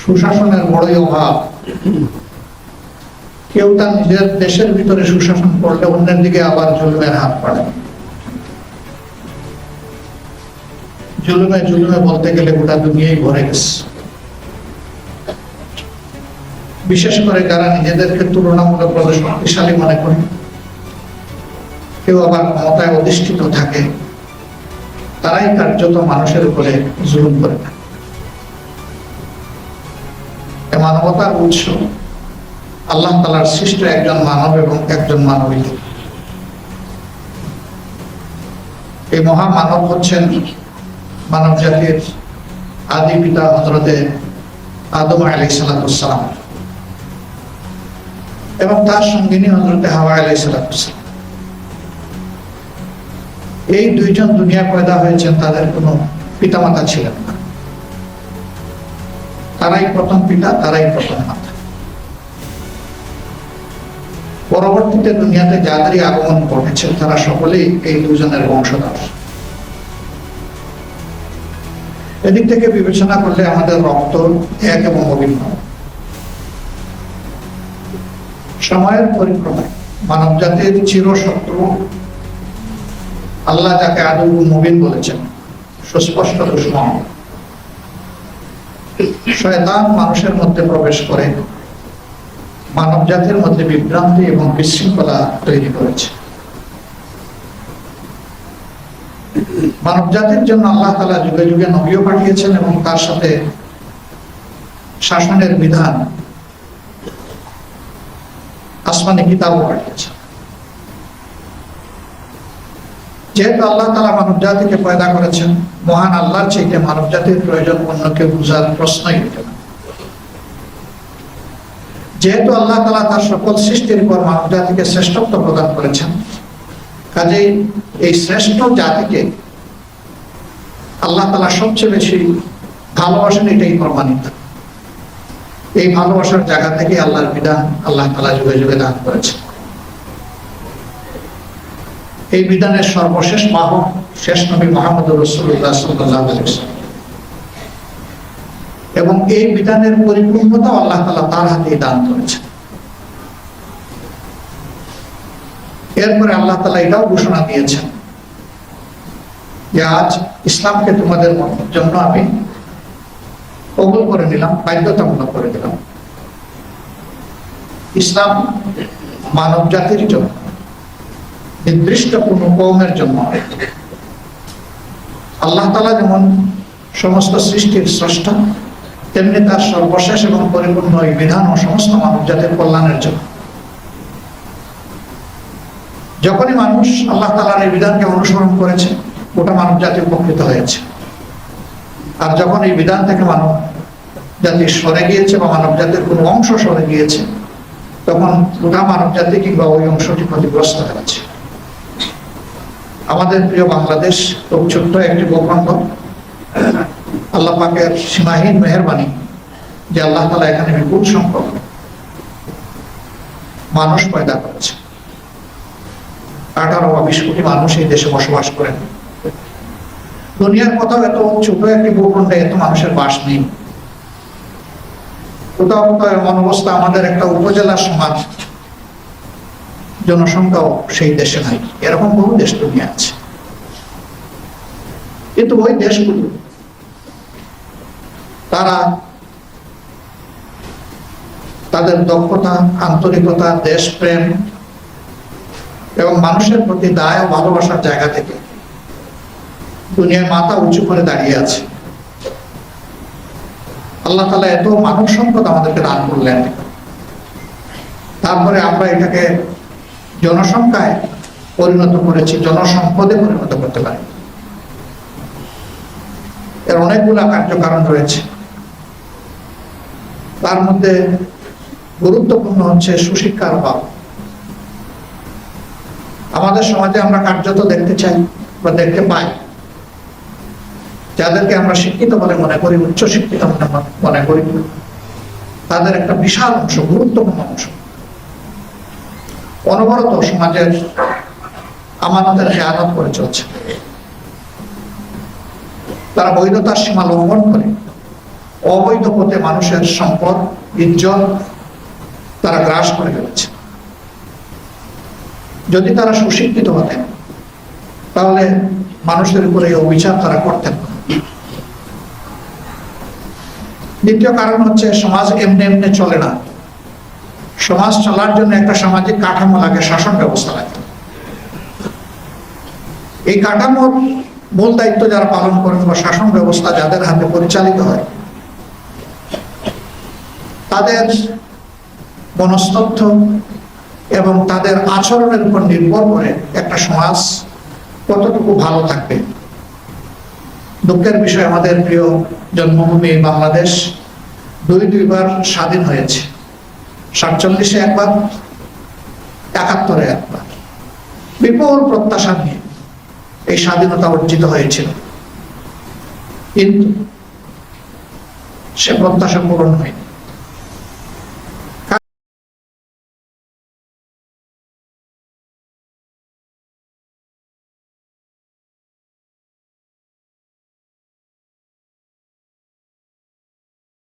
সুশাসনের বড়ই অভাব। কেউ তার নিজের দেশের ভিতরে সুশাসন করলে অন্যের দিকে আবার জুলুমের হাত পাড়ে। জুলুমে জুলুমে বলতে গেলে গোটা দুনিয়াই ভরে গেছে। বিশেষ করে যারা নিজেদেরকে তুলনামূলকভাবে শক্তিশালী মনে করে, কেউ আবার ক্ষমতায় অধিষ্ঠিত থাকে, তারাই কার্যত মানুষের উপরে জুলুম করে থাকে। মানবতার উৎস আল্লাহ তাআলার সৃষ্ট একজন মানব এবং একজন মানবী। এই মহামানব হচ্ছেন মানব জাতির আদি পিতা হযরতে আদম আলাইহিস সালাম এবং তার সঙ্গিনী হযরতে হাওয়া আলাইহিস সালাম। এই দুইজন দুনিয়া পয়দা হয়েছেন, তাদের কোনো পিতামাতা ছিলেন না। তারাই প্রথম পিতা, তারাই প্রথম মাতা। পরবর্তীতে দুনিয়াতে যাদেরই আগমন ঘটেছে তারা সকলেই এই দুজনের বংশধর। এদিক থেকে বিবেচনা করলে আমাদের রক্ত এক এবং অভিন্ন। সময়ের পরিক্রমায় মানব জাতির চিরশত্রু আল্লাহ যাকে আদুউন মুবিন বলেছেন, সুস্পষ্ট দুশমন শয়তান মানুষের মধ্যে প্রবেশ করে মানব জাতির মধ্যে বিভ্রান্তি এবং বিশৃঙ্খলা তৈরি করেছে। মানব জাতির জন্য আল্লাহ তাআলা যুগে যুগে নবীও পাঠিয়েছেন এবং তার সাথে শাসনের বিধান আসমানি কিতাবও পাঠিয়েছেন। যেহেতু আল্লাহ তাআলা মানব জাতিকে পয়দা করেছেন, মহান আল্লাহর চাইতে মানব জাতির প্রয়োজন অন্যকে বুঝার প্রশ্নই ওঠে না। যেহেতু আল্লাহ তাআলা তার সকল সৃষ্টির পর মানব জাতিকে শ্রেষ্ঠত্ব প্রদান করেছেন, কাজেই এই শ্রেষ্ঠ জাতিকে আল্লাহ তাআলা সবচেয়ে বেশি ভালোবাসেন, এটাই প্রমাণিত। এই ভালোবাসার জায়গা থেকে আল্লাহর বিধান আল্লাহ তাআলা যুগে যুগে দান করেছেন। এই বিধানের সর্বশেষ বাহক শেষ নবী মুহাম্মদুর রাসূলুল্লাহ সাল্লাল্লাহু আলাইহি ওয়াসাল্লাম, এবং এই বিধানের পরিপূর্ণতা আল্লাহ তাআলা তার হাতেই দান করেছেন। এরপরে আল্লাহ তাআলা এটাও ঘোষণা দিয়েছেন যে আজ ইসলামকে তোমাদের জন্য আমি কবুল করে নিলাম, বাধ্যতামূলক করে দিলাম। ইসলাম মানব জাতির জন্য, নির্দিষ্ট কোনো কওমের জন্য। আল্লাহ তাআলা যেমন সমস্ত সৃষ্টির স্রষ্টা, তেমনি তার সর্বশেষ এবং পরিপূর্ণ এই বিধান ও সমস্ত মানব জাতির কল্যাণের জন্য। যখনই মানুষ আল্লাহ তাআলার এই বিধানকে অনুসরণ করেছে, গোটা মানব জাতি উপকৃত হয়েছে। আর যখন এই বিধান থেকে মানব জাতি সরে গিয়েছে বা মানব জাতির কোনো অংশ সরে গিয়েছে, তখন গোটা মানব জাতি কিংবা ওই অংশটি ক্ষতিগ্রস্ত হয়েছে। আমাদের প্রিয় বাংলাদেশ খুব ছোট্ট একটি ভূখণ্ড। আল্লাহ পাকের সীমাহীন মেহেরবানি যে আল্লাহ তাআলা এখানে বিপুল সংখ্যক মানুষ পয়দা করেছে। 18 বা 20 কোটি মানুষ এই দেশে বসবাস করেন। দুনিয়ার কোথাও এত ছোট একটি ভূখণ্ডে এত মানুষের বাস নেই। কোথাও কোথাও এমন অবস্থা, আমাদের একটা উপজেলা সমাজ জনসংখ্যাও সেই দেশে নাই। এরকম বহু দেশ দুনিয়া আছে। কিন্তু ওই দেশগুলো তারা তাদের দক্ষতা, আন্তরিকতা, দেশপ্রেম এবং মানুষের প্রতি দায় ও ভালোবাসার জায়গা থেকে দুনিয়ার মাথা উঁচু করে দাঁড়িয়ে আছে। আল্লাহ তাআলা এত মানব সম্পদ আমাদেরকে দান করলেন, তারপরে আমরা এটাকে জনসংখ্যায় পরিণত করেছি, জনসম্পদে পরিণত করতে পারি। এর অনেকগুলা কার্যকারণ রয়েছে। তার মধ্যে গুরুত্বপূর্ণ হচ্ছে সুশিক্ষার অভাব। আমাদের সমাজে আমরা কার্যত দেখতে চাই বা দেখতে পাই, যাদেরকে আমরা শিক্ষিত বলে মনে করি, উচ্চ শিক্ষিত মনে করি, তাদের একটা বিশাল অংশ, গুরুত্বপূর্ণ অংশ অনবরত সমাজের আমানতের খেয়ানত করে চলছে। তারা বৈধতার সীমা লঙ্ঘন করে অবৈধ পথে মানুষের সম্পদ, ইজ্জত তারা গ্রাস করে ফেলেছে। যদি তারা সুশিক্ষিত হতেন তাহলে মানুষের উপরে এই অবিচার তারা করতেন না। দ্বিতীয় কারণ হচ্ছে, সমাজ এমনি এমনি চলে না। সমাজ চলার জন্য একটা সামাজিক কাঠামো লাগে, শাসন ব্যবস্থা লাগে। এই কাঠামোর মূল দায়িত্ব যারা পালন করেন বা শাসন ব্যবস্থা যাদের হাতে পরিচালিত হয়, তাদের মনস্তত্ত্ব এবং তাদের আচরণের উপর নির্ভর করে একটা সমাজ কতটুকু ভালো থাকবে। দুঃখের বিষয়, আমাদের প্রিয় জন্মভূমি বাংলাদেশ দুইবার স্বাধীন হয়েছে। 47-এ একবার, 71-এ একবার। বিপুল প্রত্যাশা নিয়ে এই স্বাধীনতা অর্জিত হয়েছিল, কিন্তু সে প্রত্যাশা পূরণ হয়নি।